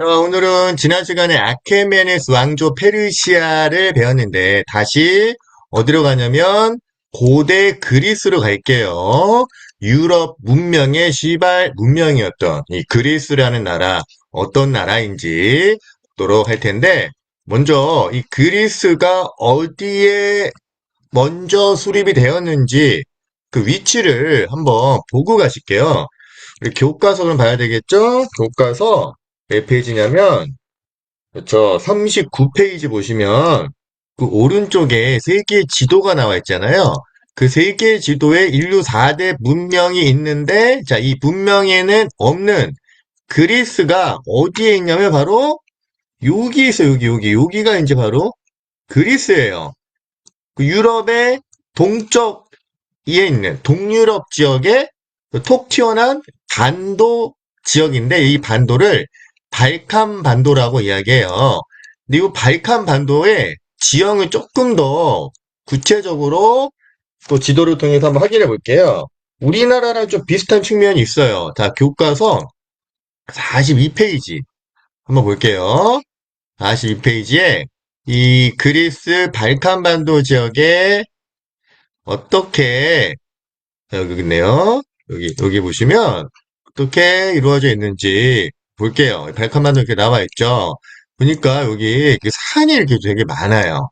오늘은 지난 시간에 아케메네스 왕조 페르시아를 배웠는데 다시 어디로 가냐면 고대 그리스로 갈게요. 유럽 문명의 시발 문명이었던 이 그리스라는 나라 어떤 나라인지 보도록 할 텐데 먼저 이 그리스가 어디에 먼저 수립이 되었는지 그 위치를 한번 보고 가실게요. 우리 교과서를 봐야 되겠죠? 교과서 몇 페이지냐면, 그렇죠. 39페이지 보시면, 그 오른쪽에 세계 지도가 나와 있잖아요. 그 세계 지도에 인류 4대 문명이 있는데, 자, 이 문명에는 없는 그리스가 어디에 있냐면 바로 여기 있어요. 여기가 이제 바로 그리스예요. 그 유럽의 동쪽에 있는 동유럽 지역에 그톡 튀어나온 반도 지역인데 이 반도를 발칸 반도라고 이야기해요. 근데 이 발칸 반도의 지형을 조금 더 구체적으로 또 지도를 통해서 한번 확인해 볼게요. 우리나라랑 좀 비슷한 측면이 있어요. 자, 교과서 42페이지 한번 볼게요. 42페이지에 이 그리스 발칸 반도 지역에 어떻게 여기 있네요. 여기 보시면 어떻게 이루어져 있는지 볼게요. 발칸반도 이렇게 나와 있죠. 보니까 여기 이렇게 산이 이렇게 되게 많아요.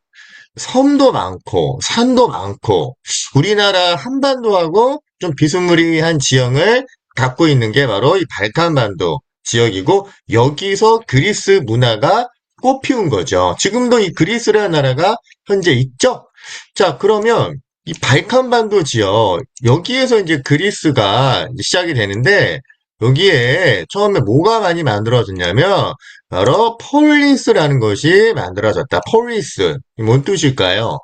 섬도 많고 산도 많고 우리나라 한반도하고 좀 비스무리한 지형을 갖고 있는 게 바로 이 발칸반도 지역이고 여기서 그리스 문화가 꽃피운 거죠. 지금도 이 그리스라는 나라가 현재 있죠. 자, 그러면 이 발칸반도 지역 여기에서 이제 그리스가 이제 시작이 되는데 여기에 처음에 뭐가 많이 만들어졌냐면 바로 폴리스라는 것이 만들어졌다. 폴리스. 뭔 뜻일까요?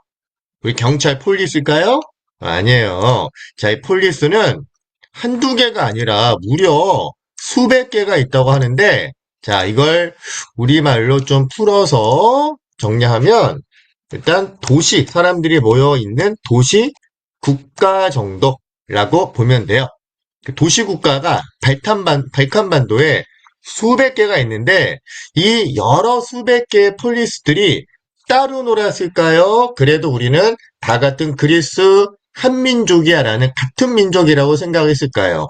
우리 경찰 폴리스일까요? 아니에요. 자, 이 폴리스는 한두 개가 아니라 무려 수백 개가 있다고 하는데, 자, 이걸 우리말로 좀 풀어서 정리하면, 일단 도시, 사람들이 모여 있는 도시, 국가 정도라고 보면 돼요. 그 도시국가가 발칸반도에 수백 개가 있는데 이 여러 수백 개의 폴리스들이 따로 놀았을까요? 그래도 우리는 다 같은 그리스 한민족이야라는 같은 민족이라고 생각했을까요?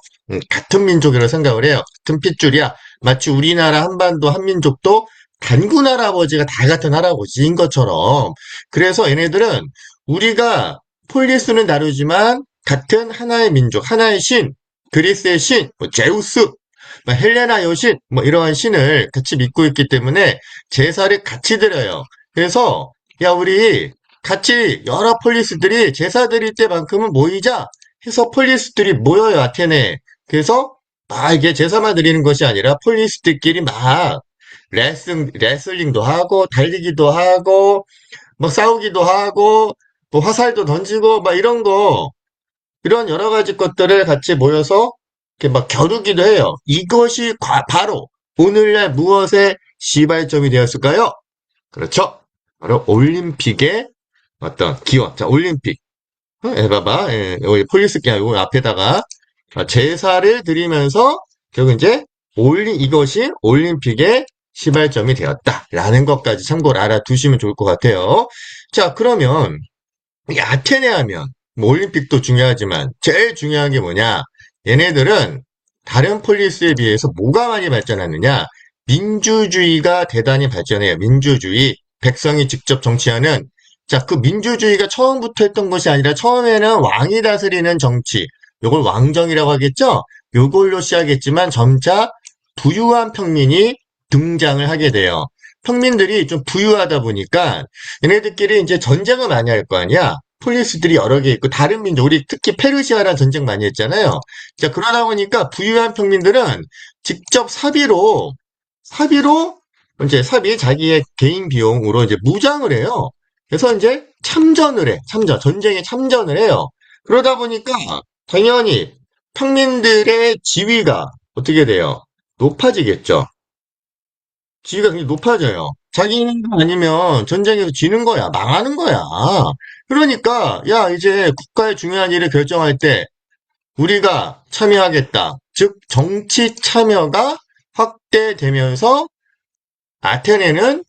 같은 민족이라고 생각을 해요. 같은 핏줄이야. 마치 우리나라 한반도 한민족도 단군 할아버지가 다 같은 할아버지인 것처럼. 그래서 얘네들은 우리가 폴리스는 다르지만 같은 하나의 민족, 하나의 신, 그리스의 신, 뭐 제우스, 뭐 헬레나 여신, 뭐 이러한 신을 같이 믿고 있기 때문에 제사를 같이 드려요. 그래서 야 우리 같이 여러 폴리스들이 제사 드릴 때만큼은 모이자 해서 폴리스들이 모여요 아테네. 그래서 막 이게 제사만 드리는 것이 아니라 폴리스들끼리 막 레슬링도 하고 달리기도 하고 뭐 싸우기도 하고 뭐 화살도 던지고 막 이런 거 이런 여러 가지 것들을 같이 모여서 이렇게 막 겨루기도 해요. 이것이 바로 오늘날 무엇의 시발점이 되었을까요? 그렇죠. 바로 올림픽의 어떤 기원. 자, 올림픽. 해봐봐. 예, 여기 폴리스키 하고 앞에다가 제사를 드리면서 결국 이제 이것이 올림픽의 시발점이 되었다라는 것까지 참고로 알아두시면 좋을 것 같아요. 자, 그러면 이 아테네 하면 뭐 올림픽도 중요하지만 제일 중요한 게 뭐냐? 얘네들은 다른 폴리스에 비해서 뭐가 많이 발전했느냐? 민주주의가 대단히 발전해요. 민주주의. 백성이 직접 정치하는 자, 그 민주주의가 처음부터 했던 것이 아니라 처음에는 왕이 다스리는 정치. 요걸 왕정이라고 하겠죠? 요걸로 시작했지만 점차 부유한 평민이 등장을 하게 돼요. 평민들이 좀 부유하다 보니까 얘네들끼리 이제 전쟁을 많이 할 거 아니야. 폴리스들이 여러 개 있고 다른 민족, 우리 특히 페르시아랑 전쟁 많이 했잖아요. 자, 그러다 보니까 부유한 평민들은 직접 사비로 이제 자기의 개인 비용으로 이제 무장을 해요. 그래서 이제 참전을 해. 전쟁에 참전을 해요. 그러다 보니까 당연히 평민들의 지위가 어떻게 돼요? 높아지겠죠. 지위가 굉장히 높아져요. 자기는 아니면 전쟁에서 지는 거야. 망하는 거야. 그러니까, 야, 이제 국가의 중요한 일을 결정할 때 우리가 참여하겠다. 즉, 정치 참여가 확대되면서 아테네는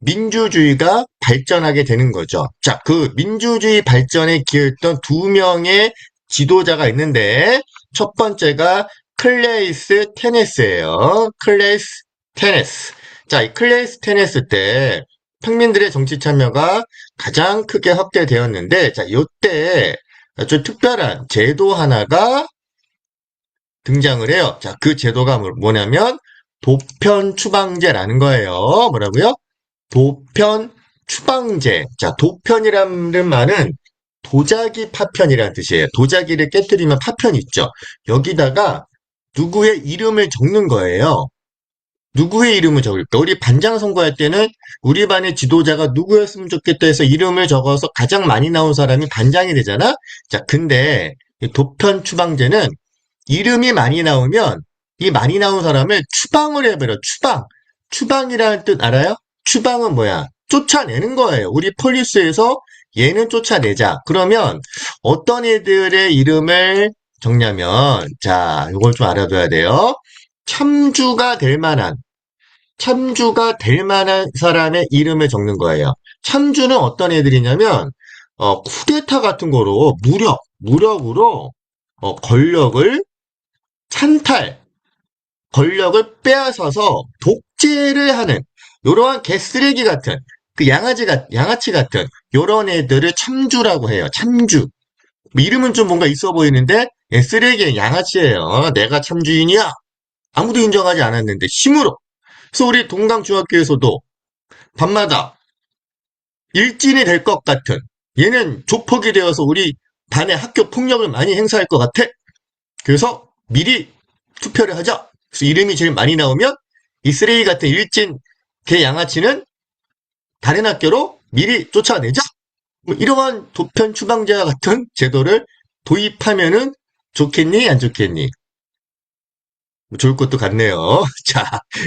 민주주의가 발전하게 되는 거죠. 자, 그 민주주의 발전에 기여했던 두 명의 지도자가 있는데, 첫 번째가 클레이스 테네스예요. 클레이스 테네스. 자, 이 클레이스 테네스 때 평민들의 정치 참여가 가장 크게 확대되었는데, 자, 요때 아주 특별한 제도 하나가 등장을 해요. 자, 그 제도가 뭐냐면 도편 추방제라는 거예요. 뭐라고요? 도편 추방제. 자, 도편이라는 말은 도자기 파편이라는 뜻이에요. 도자기를 깨뜨리면 파편 있죠. 여기다가 누구의 이름을 적는 거예요. 누구의 이름을 적을까? 우리 반장 선거할 때는 우리 반의 지도자가 누구였으면 좋겠다 해서 이름을 적어서 가장 많이 나온 사람이 반장이 되잖아? 자, 근데 이 도편 추방제는 이름이 많이 나오면 이 많이 나온 사람을 추방을 해버려. 추방. 추방이라는 뜻 알아요? 추방은 뭐야? 쫓아내는 거예요. 우리 폴리스에서 얘는 쫓아내자. 그러면 어떤 애들의 이름을 적냐면, 자, 이걸 좀 알아둬야 돼요. 참주가 될 만한, 참주가 될 만한 사람의 이름을 적는 거예요. 참주는 어떤 애들이냐면, 쿠데타 같은 거로 무력으로, 권력을 찬탈, 권력을 빼앗아서 독재를 하는, 요러한 개쓰레기 같은, 그 양아치 같은, 요런 애들을 참주라고 해요. 참주. 뭐 이름은 좀 뭔가 있어 보이는데, 쓰레기 양아치예요. 내가 참주인이야. 아무도 인정하지 않았는데, 힘으로. 그래서 우리 동강중학교에서도 밤마다 일진이 될 것 같은, 얘는 조폭이 되어서 우리 반에 학교 폭력을 많이 행사할 것 같아. 그래서 미리 투표를 하자. 그래서 이름이 제일 많이 나오면 이 쓰레기 같은 일진 개 양아치는 다른 학교로 미리 쫓아내자. 뭐 이러한 도편 추방제와 같은 제도를 도입하면은 좋겠니? 안 좋겠니? 뭐 좋을 것도 같네요. 자,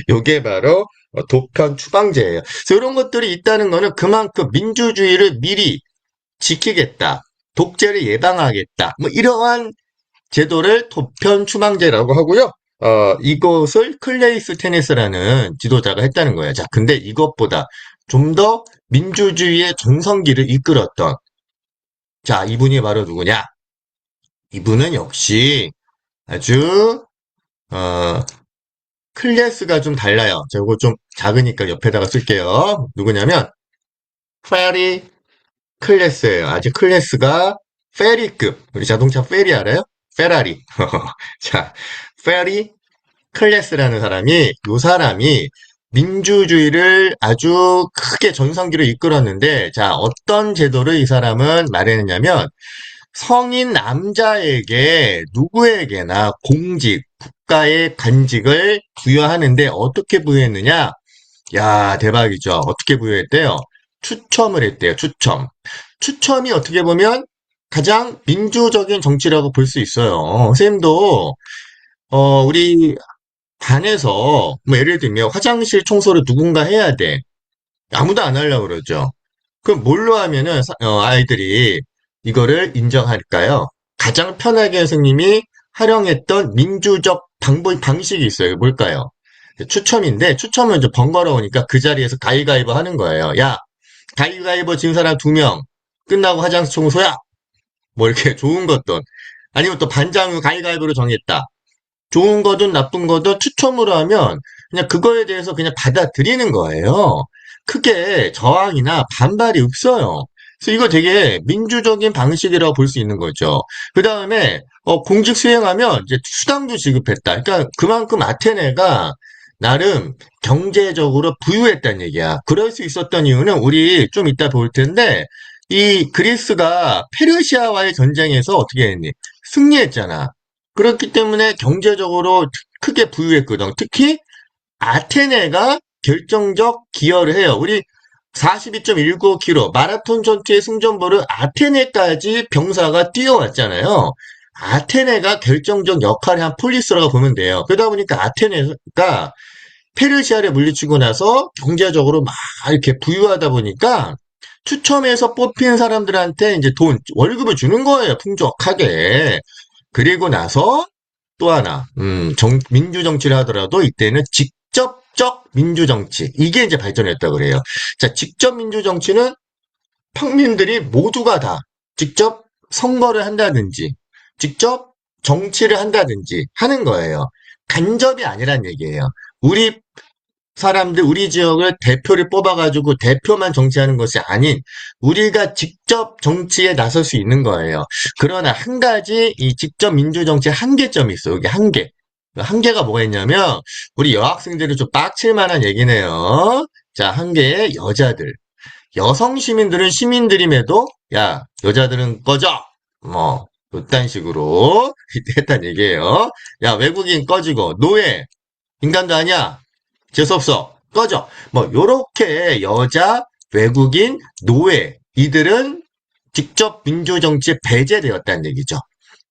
요게 바로 도편 추방제예요. 그래서 이런 것들이 있다는 거는 그만큼 민주주의를 미리 지키겠다. 독재를 예방하겠다. 뭐 이러한 제도를 도편 추방제라고 하고요. 이것을 클레이스 테니스라는 지도자가 했다는 거예요. 자, 근데 이것보다 좀 더 민주주의의 전성기를 이끌었던, 자, 이분이 바로 누구냐? 이분은 역시 아주, 어, 클래스가 좀 달라요. 자, 이거 좀 작으니까 옆에다가 쓸게요. 누구냐면, 페리 클래스예요. 아주 클래스가 페리급. 우리 자동차 페리 알아요? 페라리. 자, 페리 클래스라는 사람이, 요 사람이 민주주의를 아주 크게 전성기로 이끌었는데, 자, 어떤 제도를 이 사람은 마련했냐면, 성인 남자에게 누구에게나 공직, 국가의 관직을 부여하는데 어떻게 부여했느냐? 야, 대박이죠. 어떻게 부여했대요? 추첨을 했대요. 추첨. 추첨이 어떻게 보면 가장 민주적인 정치라고 볼 수 있어요. 선생님도 우리 반에서 뭐 예를 들면 화장실 청소를 누군가 해야 돼. 아무도 안 하려고 그러죠. 그럼 뭘로 하면은 아이들이 이거를 인정할까요? 가장 편하게 선생님이 활용했던 민주적 방식이 있어요. 뭘까요? 추첨인데 추첨은 좀 번거로우니까 그 자리에서 가위가위보 하는 거예요. 야, 가위가위보 진 사람 2명 끝나고 화장실 청소야. 뭐 이렇게 좋은 것도 아니면 또 반장을 가위가위보로 정했다. 좋은 거든 나쁜 거든 추첨으로 하면 그냥 그거에 대해서 그냥 받아들이는 거예요. 크게 저항이나 반발이 없어요. 그래서 이거 되게 민주적인 방식이라고 볼 수 있는 거죠. 그 다음에 공직 수행하면 이제 수당도 지급했다. 그러니까 그만큼 아테네가 나름 경제적으로 부유했다는 얘기야. 그럴 수 있었던 이유는 우리 좀 이따 볼 텐데 이 그리스가 페르시아와의 전쟁에서 어떻게 했니? 승리했잖아. 그렇기 때문에 경제적으로 크게 부유했거든. 특히 아테네가 결정적 기여를 해요. 우리 42.195km 마라톤 전투의 승전보를 아테네까지 병사가 뛰어왔잖아요. 아테네가 결정적 역할을 한 폴리스라고 보면 돼요. 그러다 보니까 아테네가 페르시아를 물리치고 나서 경제적으로 막 이렇게 부유하다 보니까 추첨해서 뽑힌 사람들한테 이제 월급을 주는 거예요. 풍족하게. 그리고 나서 또 하나, 민주정치를 하더라도 이때는 직접 직접 민주정치. 이게 이제 발전했다고 그래요. 자, 직접 민주정치는 평민들이 모두가 다 직접 선거를 한다든지, 직접 정치를 한다든지 하는 거예요. 간접이 아니란 얘기예요. 우리 사람들, 우리 지역을 대표를 뽑아가지고 대표만 정치하는 것이 아닌 우리가 직접 정치에 나설 수 있는 거예요. 그러나 한 가지 이 직접 민주정치의 한계점이 있어요. 여기 한계. 한계가 뭐가 있냐면 우리 여학생들이 좀 빡칠 만한 얘기네요. 자, 한계 여자들. 여성 시민들은 시민들임에도 야, 여자들은 꺼져. 뭐 이딴 식으로 했단 얘기예요. 야, 외국인 꺼지고 노예 인간도 아니야. 재수없어. 꺼져. 뭐 요렇게 여자, 외국인, 노예 이들은 직접 민주정치에 배제되었다는 얘기죠.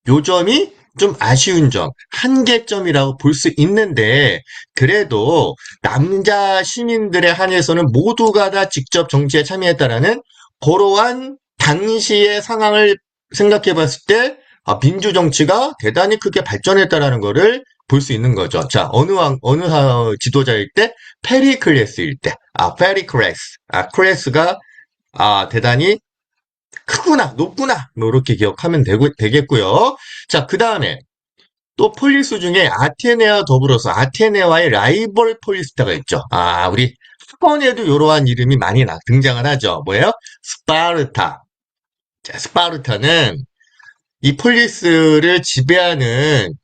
요 점이 좀 아쉬운 점, 한계점이라고 볼 수 있는데 그래도 남자 시민들에 한해서는 모두가 다 직접 정치에 참여했다라는 그러한 당시의 상황을 생각해 봤을 때 민주 정치가 대단히 크게 발전했다라는 거를 볼 수 있는 거죠. 자, 어느 지도자일 때? 페리클레스일 때. 페리클레스. 클레스가 대단히 크구나, 높구나, 뭐, 이렇게 기억하면 되겠고요. 자, 그 다음에, 또 폴리스 중에 아테네와 더불어서 아테네와의 라이벌 폴리스타가 있죠. 우리 학원에도 이러한 이름이 많이 등장을 하죠. 뭐예요? 스파르타. 자, 스파르타는 이 폴리스를 지배하는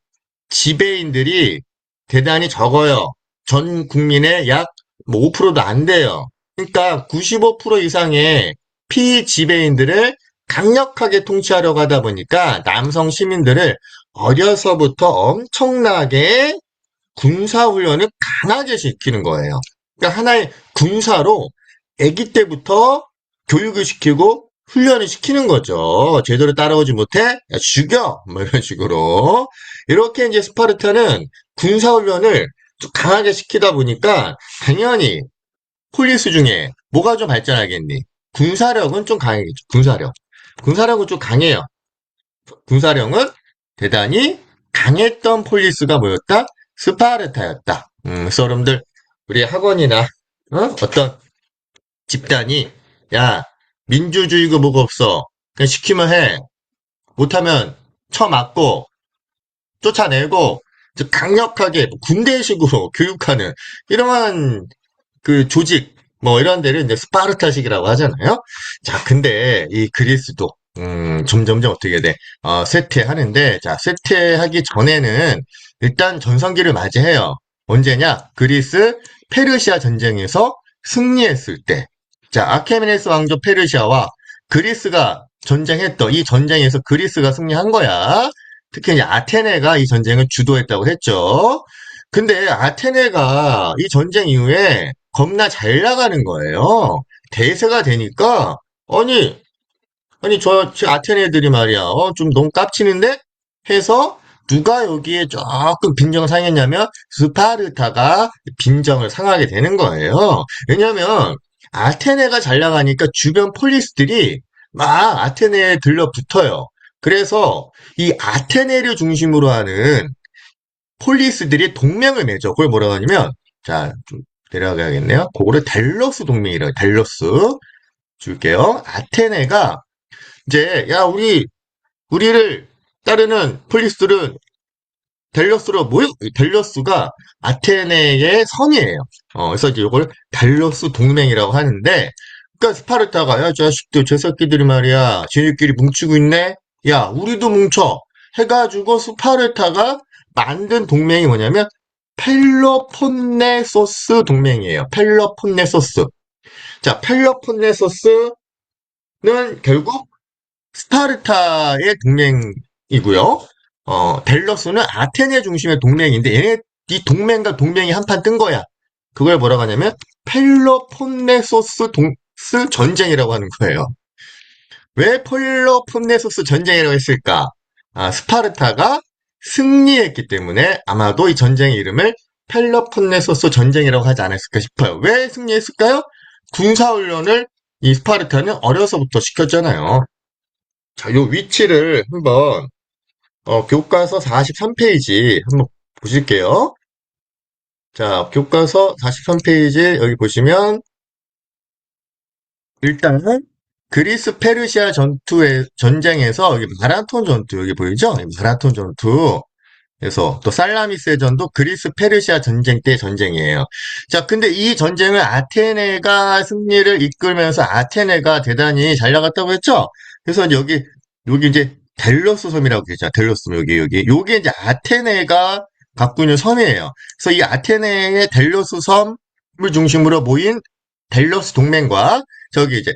지배인들이 대단히 적어요. 전 국민의 약 5%도 안 돼요. 그러니까 95% 이상의 피지배인들을 강력하게 통치하려고 하다 보니까 남성 시민들을 어려서부터 엄청나게 군사훈련을 강하게 시키는 거예요. 그러니까 하나의 군사로 아기 때부터 교육을 시키고 훈련을 시키는 거죠. 제대로 따라오지 못해? 야, 죽여! 뭐 이런 식으로. 이렇게 이제 스파르타는 군사훈련을 좀 강하게 시키다 보니까 당연히 폴리스 중에 뭐가 좀 발전하겠니? 군사력은 좀 강해겠죠. 군사력. 군사력은 좀 강해요. 군사력은 대단히 강했던 폴리스가 뭐였다? 스파르타였다. 그래서 여러분들 우리 학원이나 어떤 집단이 야 민주주의가 뭐가 없어. 그냥 시키면 해. 못하면 쳐맞고 쫓아내고 강력하게 군대식으로 교육하는 이러한 그 조직 뭐 이런 데를 이제 스파르타식이라고 하잖아요. 자, 근데 이 그리스도 점점점 어떻게 돼? 쇠퇴하는데 자, 쇠퇴하기 전에는 일단 전성기를 맞이해요. 언제냐? 그리스 페르시아 전쟁에서 승리했을 때. 자, 아케메네스 왕조 페르시아와 그리스가 전쟁했던 이 전쟁에서 그리스가 승리한 거야. 특히 이제 아테네가 이 전쟁을 주도했다고 했죠. 근데 아테네가 이 전쟁 이후에 겁나 잘 나가는 거예요. 대세가 되니까 아니 저 아테네 애들이 말이야 좀 너무 깝치는데 해서 누가 여기에 조금 빈정을 상했냐면 스파르타가 빈정을 상하게 되는 거예요. 왜냐면 아테네가 잘 나가니까 주변 폴리스들이 막 아테네에 들러붙어요. 그래서 이 아테네를 중심으로 하는 폴리스들이 동맹을 맺어. 그걸 뭐라고 하냐면, 자, 좀 내려가야겠네요. 그거를 델로스 동맹이래요. 델로스. 줄게요. 아테네가, 이제, 야, 우리를 따르는 폴리스들은 델로스로 델로스가 아테네의 섬이에요. 그래서 이제 이걸 델로스 동맹이라고 하는데, 그러니까 스파르타가, 야, 자식들, 저 새끼들이 말이야, 쟤네끼리 뭉치고 있네? 야, 우리도 뭉쳐. 해가지고 스파르타가 만든 동맹이 뭐냐면, 펠로폰네소스 동맹이에요. 펠로폰네소스. 자, 펠로폰네소스는 결국 스파르타의 동맹이고요. 델로스는 아테네 중심의 동맹인데 얘네 이 동맹과 동맹이 한판 뜬 거야. 그걸 뭐라고 하냐면 펠로폰네소스 전쟁이라고 하는 거예요. 왜 펠로폰네소스 전쟁이라고 했을까? 스파르타가 승리했기 때문에 아마도 이 전쟁의 이름을 펠로폰네소스 전쟁이라고 하지 않았을까 싶어요. 왜 승리했을까요? 군사훈련을 이 스파르타는 어려서부터 시켰잖아요. 자, 요 위치를 한번 교과서 43페이지 한번 보실게요. 자, 교과서 43페이지 여기 보시면 일단 그리스 페르시아 전쟁에서 여기 마라톤 전투 여기 보이죠? 마라톤 전투. 그래서 또 살라미스전도 그리스 페르시아 전쟁 때 전쟁이에요. 자, 근데 이 전쟁을 아테네가 승리를 이끌면서 아테네가 대단히 잘 나갔다고 했죠? 그래서 여기 이제 델로스 섬이라고 했죠. 델로스 섬, 여기. 요게 이제 아테네가 갖고 있는 섬이에요. 그래서 이 아테네의 델로스 섬을 중심으로 모인 델로스 동맹과 저기 이제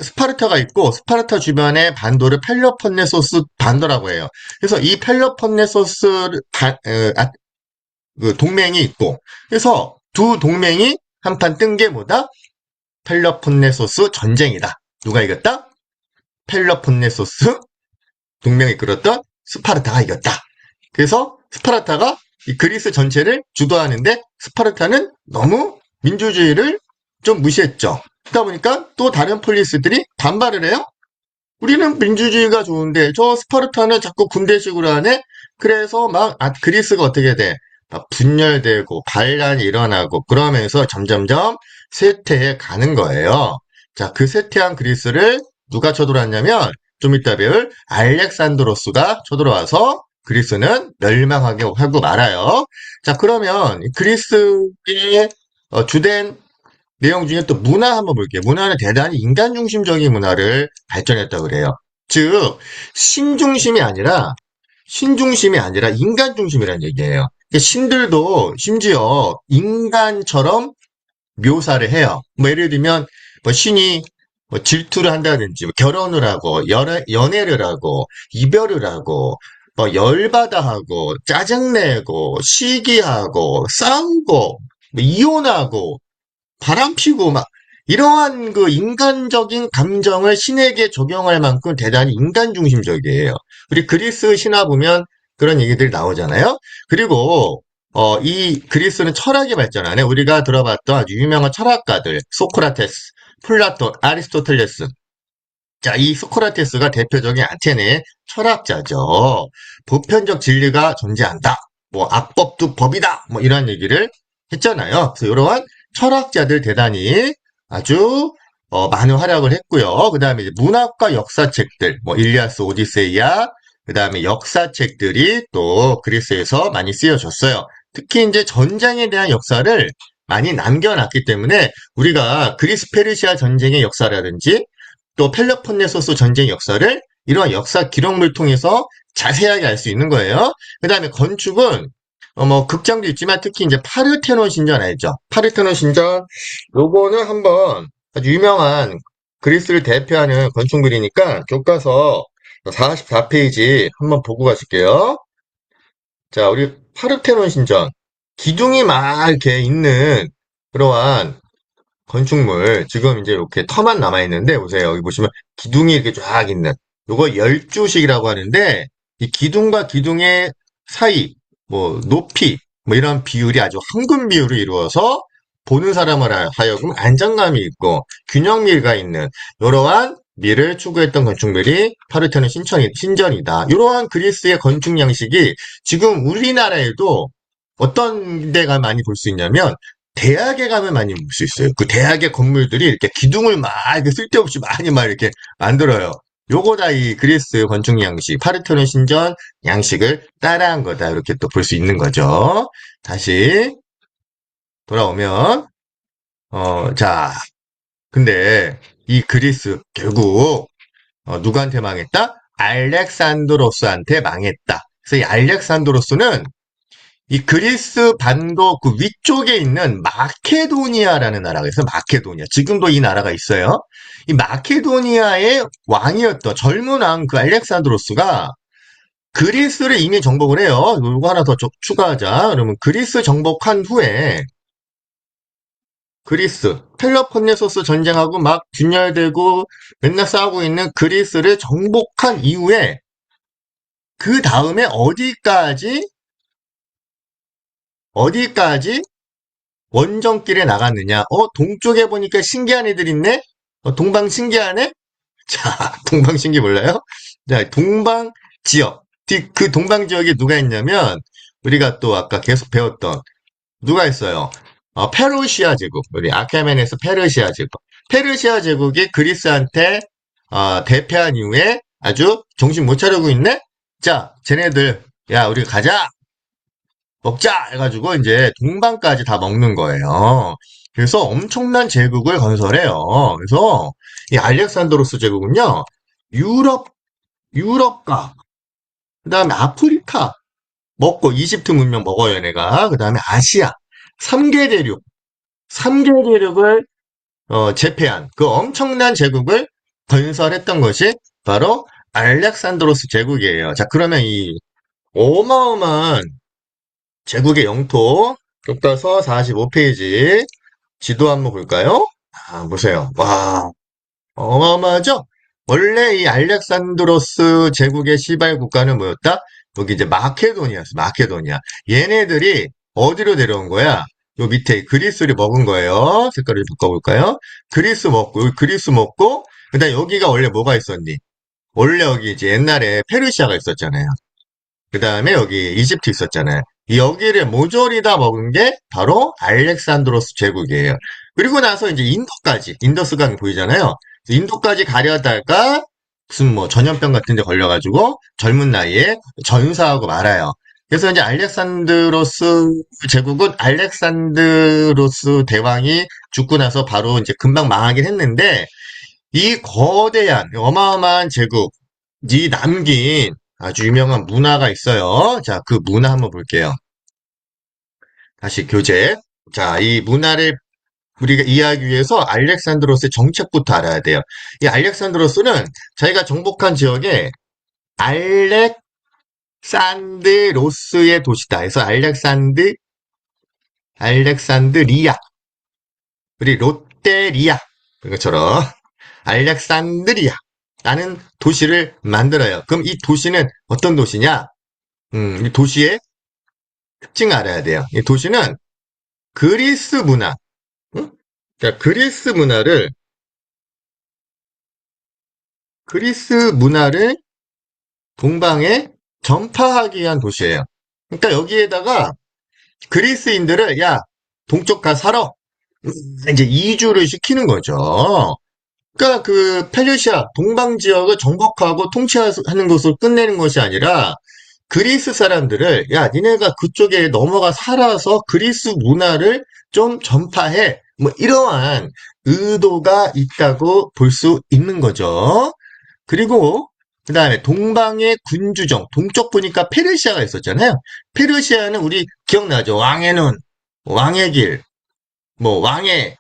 스파르타가 있고 스파르타 주변의 반도를 펠로폰네소스 반도라고 해요. 그래서 이 펠로폰네소스 그 동맹이 있고 그래서 두 동맹이 한판 뜬 게 뭐다? 펠로폰네소스 전쟁이다. 누가 이겼다? 펠로폰네소스 동맹이 이끌었던 스파르타가 이겼다. 그래서 스파르타가 이 그리스 전체를 주도하는데 스파르타는 너무 민주주의를 좀 무시했죠. 그러다 보니까 또 다른 폴리스들이 반발을 해요. 우리는 민주주의가 좋은데 저 스파르타는 자꾸 군대식으로 하네? 그래서 막 그리스가 어떻게 돼? 막 분열되고 반란이 일어나고 그러면서 점점점 쇠퇴해 가는 거예요. 자, 그 쇠퇴한 그리스를 누가 쳐들어왔냐면 좀 이따 배울 알렉산드로스가 쳐들어와서 그리스는 멸망하게 하고 말아요. 자, 그러면 그리스의 주된 내용 중에 또 문화 한번 볼게요. 문화는 대단히 인간 중심적인 문화를 발전했다고 그래요. 즉, 신중심이 아니라 인간 중심이라는 얘기예요. 그러니까 신들도 심지어 인간처럼 묘사를 해요. 뭐 예를 들면 뭐 신이 뭐 질투를 한다든지 뭐 결혼을 하고 연애를 하고 이별을 하고 뭐 열받아 하고 짜증내고 시기하고 싸우고 뭐 이혼하고 바람 피고 막 이러한 그 인간적인 감정을 신에게 적용할 만큼 대단히 인간 중심적이에요. 우리 그리스 신화 보면 그런 얘기들이 나오잖아요. 그리고 이 그리스는 철학이 발전하네. 우리가 들어봤던 아주 유명한 철학가들 소크라테스, 플라톤, 아리스토텔레스. 자, 이 소크라테스가 대표적인 아테네 철학자죠. 보편적 진리가 존재한다. 뭐 악법도 법이다. 뭐 이런 얘기를 했잖아요. 그래서 이러한 철학자들 대단히 아주 많은 활약을 했고요. 그 다음에 문학과 역사책들, 뭐 일리아스 오디세이아, 그 다음에 역사책들이 또 그리스에서 많이 쓰여졌어요. 특히 이제 전쟁에 대한 역사를 많이 남겨놨기 때문에 우리가 그리스 페르시아 전쟁의 역사라든지 또 펠로폰네소스 전쟁 역사를 이러한 역사 기록물 통해서 자세하게 알 수 있는 거예요. 그 다음에 건축은 뭐 극장도 있지만 특히 이제 파르테논 신전 알죠? 파르테논 신전 요거는 한번 아주 유명한 그리스를 대표하는 건축물이니까 교과서 44페이지 한번 보고 가실게요. 자, 우리 파르테논 신전 기둥이 막 이렇게 있는 그러한 건축물 지금 이제 이렇게 터만 남아 있는데 보세요. 여기 보시면 기둥이 이렇게 쫙 있는 요거 열주식이라고 하는데 이 기둥과 기둥의 사이 뭐 높이 뭐 이런 비율이 아주 황금 비율을 이루어서 보는 사람을 하여금 안정감이 있고 균형미가 있는 이러한 미를 추구했던 건축물이 파르테논 신전이다. 이러한 그리스의 건축 양식이 지금 우리나라에도 어떤 데가 많이 볼 수 있냐면 대학에 가면 많이 볼 수 있어요. 그 대학의 건물들이 이렇게 기둥을 막 이렇게 쓸데없이 많이 막 이렇게 만들어요. 요거 다 이 그리스 건축 양식, 파르테논 신전 양식을 따라한 거다. 이렇게 또 볼 수 있는 거죠. 다시 돌아오면, 자, 근데 이 그리스 결국 누구한테 망했다? 알렉산드로스한테 망했다. 그래서 이 알렉산드로스는 이 그리스 반도 그 위쪽에 있는 마케도니아라는 나라가 있어요. 마케도니아. 지금도 이 나라가 있어요. 이 마케도니아의 왕이었던 젊은 왕 그 알렉산드로스가 그리스를 이미 정복을 해요. 이거 하나 더 추가하자. 그러면 그리스 정복한 후에 그리스 펠로폰네소스 전쟁하고 막 분열되고 맨날 싸우고 있는 그리스를 정복한 이후에 그 다음에 어디까지 원정길에 나갔느냐? 동쪽에 보니까 신기한 애들 있네? 동방신기하네? 자, 동방신기 몰라요? 자, 동방지역. 그 동방지역에 누가 있냐면, 우리가 또 아까 계속 배웠던 누가 있어요? 페르시아 제국. 우리 아케멘에서 페르시아 제국. 페르시아 제국이 그리스한테 대패한 이후에 아주 정신 못 차리고 있네? 자, 쟤네들, 야, 우리 가자! 먹자! 해가지고 이제 동방까지 다 먹는 거예요. 그래서 엄청난 제국을 건설해요. 그래서 이 알렉산드로스 제국은요, 유럽, 유럽과, 그 다음에 아프리카, 먹고 이집트 문명 먹어요, 얘네가. 그 다음에 아시아, 3개 대륙, 3개 대륙을 제패한 그 엄청난 제국을 건설했던 것이 바로 알렉산드로스 제국이에요. 자, 그러면 이 어마어마한 제국의 영토, 교과서 45페이지 지도 한번 볼까요? 보세요. 와, 어마어마하죠? 원래 이 알렉산드로스 제국의 시발 국가는 뭐였다? 여기 이제 마케도니아였어, 마케도니아. 얘네들이 어디로 내려온 거야? 요 밑에 그리스를 먹은 거예요. 색깔을 바꿔볼까요? 그리스 먹고, 여기 그리스 먹고, 그 다음 여기가 원래 뭐가 있었니? 원래 여기 이제 옛날에 페르시아가 있었잖아요. 그 다음에 여기 이집트 있었잖아요. 여기를 모조리 다 먹은 게 바로 알렉산드로스 제국이에요. 그리고 나서 이제 인도까지, 인더스강이 보이잖아요. 인도까지 가려다가 무슨 뭐 전염병 같은 데 걸려가지고 젊은 나이에 전사하고 말아요. 그래서 이제 알렉산드로스 제국은 알렉산드로스 대왕이 죽고 나서 바로 이제 금방 망하긴 했는데 이 거대한 어마어마한 제국이 남긴 아주 유명한 문화가 있어요. 자, 그 문화 한번 볼게요. 다시 교재. 자, 이 문화를 우리가 이해하기 위해서 알렉산드로스의 정책부터 알아야 돼요. 이 알렉산드로스는 자기가 정복한 지역에 알렉산드로스의 도시다. 그래서 알렉산드리아, 우리 롯데리아, 그것처럼 알렉산드리아라는 도시를 만들어요. 그럼 이 도시는 어떤 도시냐? 이 도시의 특징을 알아야 돼요. 이 도시는 그리스 문화, 응? 자, 그리스 문화를 동방에 전파하기 위한 도시예요. 그러니까 여기에다가 그리스인들을, 야, 동쪽 가 살아. 이제 이주를 시키는 거죠. 그러니까 그 페르시아 동방 지역을 정복하고 통치하는 것으로 끝내는 것이 아니라 그리스 사람들을, 야, 니네가 그쪽에 넘어가 살아서 그리스 문화를 좀 전파해. 뭐 이러한 의도가 있다고 볼 수 있는 거죠. 그리고 그 다음에 동방의 군주정, 동쪽 보니까 페르시아가 있었잖아요. 페르시아는 우리 기억나죠? 왕의 눈, 왕의 길, 뭐 왕의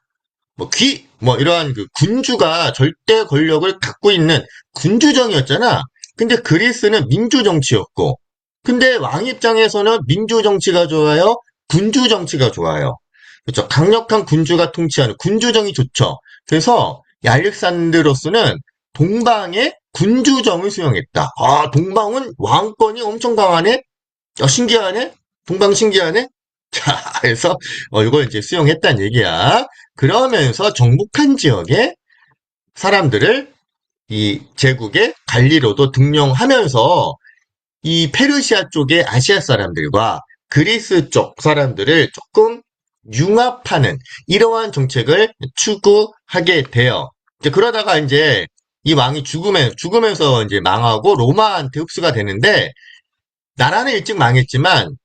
뭐 귀, 뭐 이러한 그 군주가 절대 권력을 갖고 있는 군주정이었잖아. 근데 그리스는 민주 정치였고, 근데 왕 입장에서는 민주 정치가 좋아요? 군주 정치가 좋아요. 그렇죠. 강력한 군주가 통치하는 군주정이 좋죠. 그래서 이 알렉산드로스는 동방의 군주정을 수용했다. 아, 동방은 왕권이 엄청 강하네? 신기하네? 동방 신기하네? 자, 그래서 이걸 이제 수용했다는 얘기야. 그러면서 정복한 지역의 사람들을 이 제국의 관리로도 등용하면서 이 페르시아 쪽의 아시아 사람들과 그리스 쪽 사람들을 조금 융합하는 이러한 정책을 추구하게 돼요. 이제 그러다가 이제 이 왕이 죽으면서 이제 망하고 로마한테 흡수가 되는데 나라는 일찍 망했지만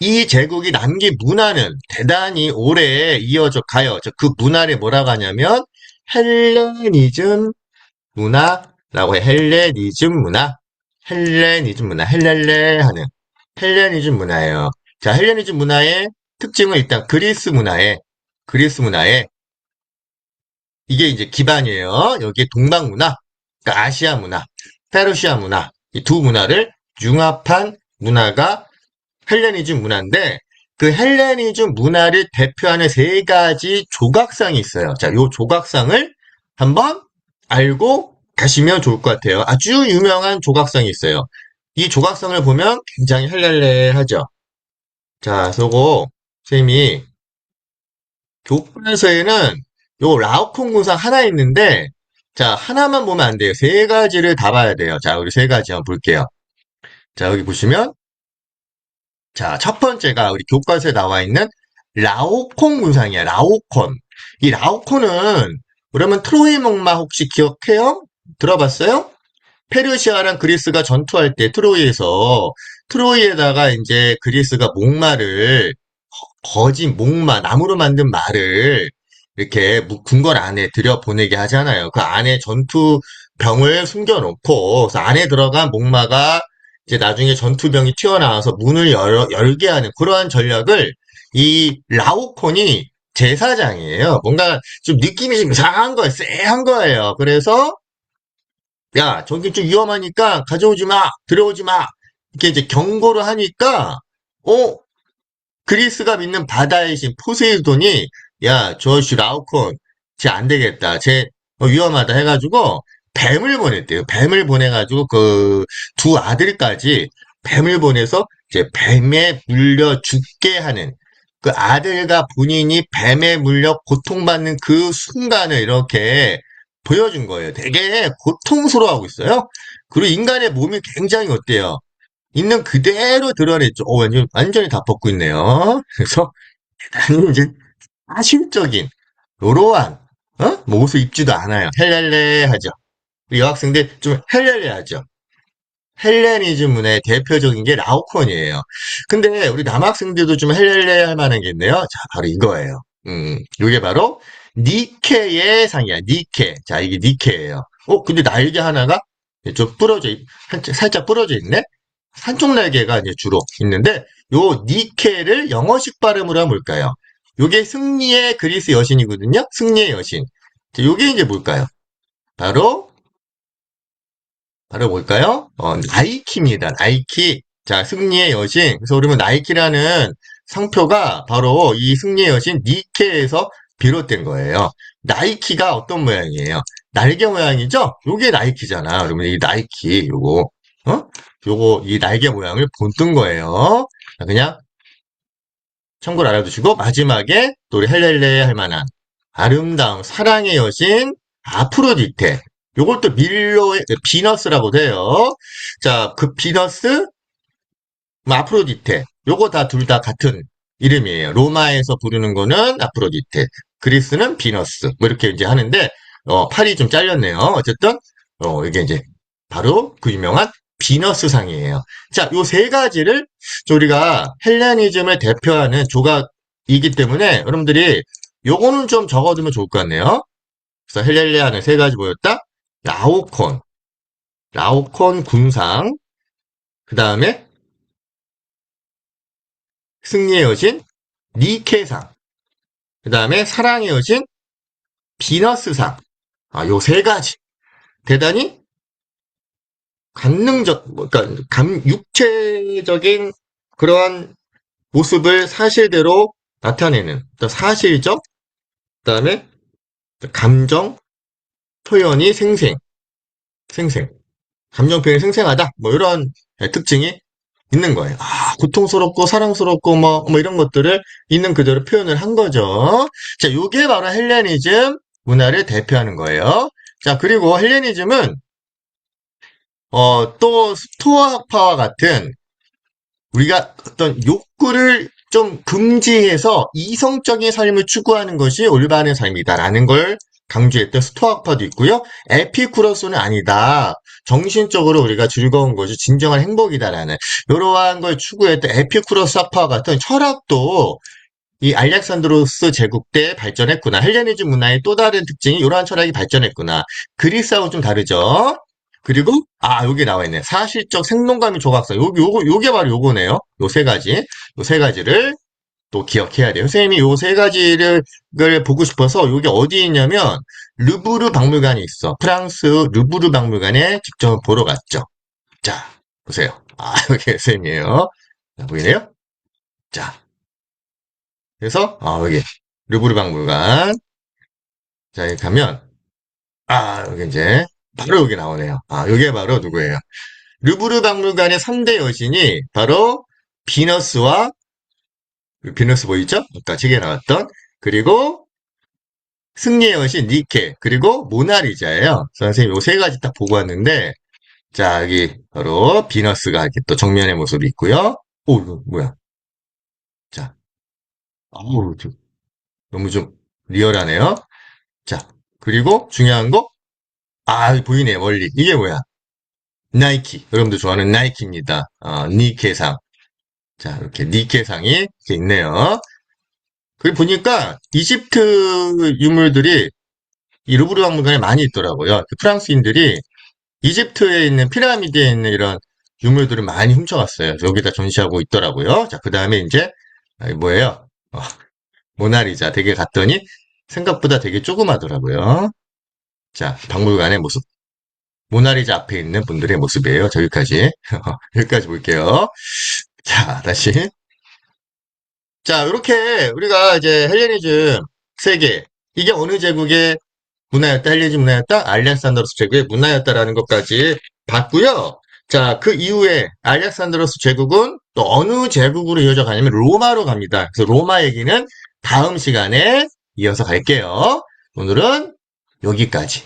이 제국이 남긴 문화는 대단히 오래 이어져 가요. 그 문화를 뭐라고 하냐면 헬레니즘 문화라고 해. 헬레니즘 문화, 헬렐레 하는 헬레니즘 문화예요. 자, 헬레니즘 문화의 특징은 일단 그리스 문화에 이게 이제 기반이에요. 여기에 동방 문화, 그러니까 아시아 문화, 페르시아 문화, 이 두 문화를 융합한 문화가 헬레니즘 문화인데 그 헬레니즘 문화를 대표하는 세 가지 조각상이 있어요. 자, 요 조각상을 한번 알고 가시면 좋을 것 같아요. 아주 유명한 조각상이 있어요. 이 조각상을 보면 굉장히 헬렐레하죠. 자, 요거 선생님이 교과서에는 요 라오콩 군상 하나 있는데 자, 하나만 보면 안 돼요. 세 가지를 다 봐야 돼요. 자, 우리 세 가지 한번 볼게요. 자, 여기 보시면 자, 첫 번째가 우리 교과서에 나와 있는 라오콘 군상이야, 라오콘. 이 라오콘은, 그러면 트로이 목마 혹시 기억해요? 들어봤어요? 페르시아랑 그리스가 전투할 때 트로이에다가 이제 그리스가 목마를 거진 목마 나무로 만든 말을 이렇게 궁궐 안에 들여보내게 하잖아요. 그 안에 전투병을 숨겨놓고 그래서 안에 들어간 목마가 이제 나중에 전투병이 튀어나와서 문을 열게 하는 그러한 전략을 이 라오콘이 제사장이에요. 뭔가 좀 느낌이 좀 이상한 거예요. 쎄한 거예요. 그래서 야, 저기 좀 위험하니까 가져오지 마, 들어오지 마. 이렇게 이제 경고를 하니까, 어, 그리스가 믿는 바다의 신 포세이돈이, 야, 저씨 라우콘, 쟤 안 되겠다. 쟤 위험하다 해가지고, 뱀을 보냈대요. 뱀을 보내가지고, 그, 두 아들까지 뱀을 보내서, 이제 뱀에 물려 죽게 하는, 그 아들과 본인이 뱀에 물려 고통받는 그 순간을 이렇게 보여준 거예요. 되게 고통스러워하고 있어요. 그리고 인간의 몸이 굉장히 어때요? 있는 그대로 드러냈죠. 완전히 다 벗고 있네요. 그래서 대단히 이제 사실적인, 요러한, 뭐 옷을 입지도 않아요. 헬렐레 하죠. 우리 여학생들 좀 헬렐레 하죠. 헬레니즘 문화의 대표적인 게 라오콘이에요. 근데 우리 남학생들도 좀 헬렐레 할 만한 게 있네요. 자, 바로 이거예요. 이게 바로 니케의 상이야. 니케. 자, 이게 니케예요. 근데 날개 하나가 좀 살짝 부러져 있네? 한쪽 날개가 이제 주로 있는데, 요 니케를 영어식 발음으로 하면 뭘까요? 요게 승리의 그리스 여신이거든요? 승리의 여신. 자, 요게 이제 뭘까요? 바로 뭘까요? 나이키입니다. 나이키. 자, 승리의 여신. 그래서 그러면 나이키라는 상표가 바로 이 승리의 여신 니케에서 비롯된 거예요. 나이키가 어떤 모양이에요? 날개 모양이죠? 요게 나이키잖아. 그러면 이 나이키, 이 날개 모양을 본뜬 거예요. 자, 그냥 참고로 알아두시고, 마지막에 또 우리 헬렐레 할 만한 아름다운 사랑의 여신 아프로디테. 요걸 또 밀로의 비너스라고도 해요. 자, 그 비너스, 뭐 아프로디테. 요거 다 둘 다 같은 이름이에요. 로마에서 부르는 거는 아프로디테, 그리스는 비너스. 뭐 이렇게 이제 하는데, 팔이 좀 잘렸네요. 어쨌든, 이게 이제 바로 그 유명한 비너스 상이에요. 자, 요 세 가지를 우리가 헬레니즘을 대표하는 조각이기 때문에 여러분들이 요거는 좀 적어두면 좋을 것 같네요. 그래서 헬렐레아는 세 가지 뭐였다? 라오콘, 군상, 그 다음에 승리의 여신, 니케상, 그 다음에 사랑의 여신, 비너스상. 요 세 가지. 대단히 그러니까 육체적인 그러한 모습을 사실대로 나타내는, 사실적, 그 다음에 감정 표현이 생생. 감정 표현이 생생하다. 뭐 이런 특징이 있는 거예요. 고통스럽고 사랑스럽고 뭐 이런 것들을 있는 그대로 표현을 한 거죠. 자, 요게 바로 헬레니즘 문화를 대표하는 거예요. 자, 그리고 헬레니즘은 또 스토아파와 같은 우리가 어떤 욕구를 좀 금지해서 이성적인 삶을 추구하는 것이 올바른 삶이다라는 걸 강조했던 스토아파도 있고요. 에피쿠로스는 아니다. 정신적으로 우리가 즐거운 것이 진정한 행복이다라는 이러한 걸 추구했던 에피쿠로스파와 같은 철학도 이 알렉산드로스 제국 때 발전했구나. 헬레니즘 문화의 또 다른 특징이 이러한 철학이 발전했구나. 그리스하고 좀 다르죠. 그리고 여기 나와 있네. 사실적 생동감이 조각상. 요게 바로 요거네요. 요 세 가지. 요 세 가지를 또 기억해야 돼요. 선생님이 요 세 가지를 보고 싶어서 요게 어디 있냐면 루브르 박물관이 있어. 프랑스 루브르 박물관에 직접 보러 갔죠. 자, 보세요. 여기 선생님이에요. 자, 보이네요? 자, 그래서 여기 루브르 박물관. 자, 여기 가면 여기 이제 바로 여기 나오네요. 여기 바로 누구예요? 루브르 박물관의 3대 여신이 바로 비너스와 비너스 보이죠? 아까 책에 나왔던 그리고 승리의 여신 니케 그리고 모나리자예요. 선생님 요 세 가지 딱 보고 왔는데 자 여기 바로 비너스가 이렇게 또 정면의 모습이 있고요. 이거 뭐야? 자, 어우, 너무 좀 리얼하네요. 자, 그리고 중요한 거, 보이네, 멀리. 이게 뭐야? 나이키. 여러분들 좋아하는 나이키입니다. 니케상. 자, 이렇게 니케상이 이렇게 있네요. 그리고 보니까 이집트 유물들이 이 루브르 박물관에 많이 있더라고요. 그 프랑스인들이 이집트에 있는 피라미드에 있는 이런 유물들을 많이 훔쳐갔어요. 그래서 여기다 전시하고 있더라고요. 자, 그 다음에 이제 뭐예요? 모나리자 댁에 갔더니 생각보다 되게 조그마더라고요. 자, 박물관의 모습. 모나리자 앞에 있는 분들의 모습이에요. 저기까지. 여기까지 볼게요. 자, 다시. 자, 이렇게 우리가 이제 헬레니즘 세계, 이게 어느 제국의 문화였다, 헬레니즘 문화였다, 알렉산드로스 제국의 문화였다라는 것까지 봤고요. 자, 그 이후에 알렉산드로스 제국은 또 어느 제국으로 이어져 가냐면 로마로 갑니다. 그래서 로마 얘기는 다음 시간에 이어서 갈게요. 오늘은 여기까지.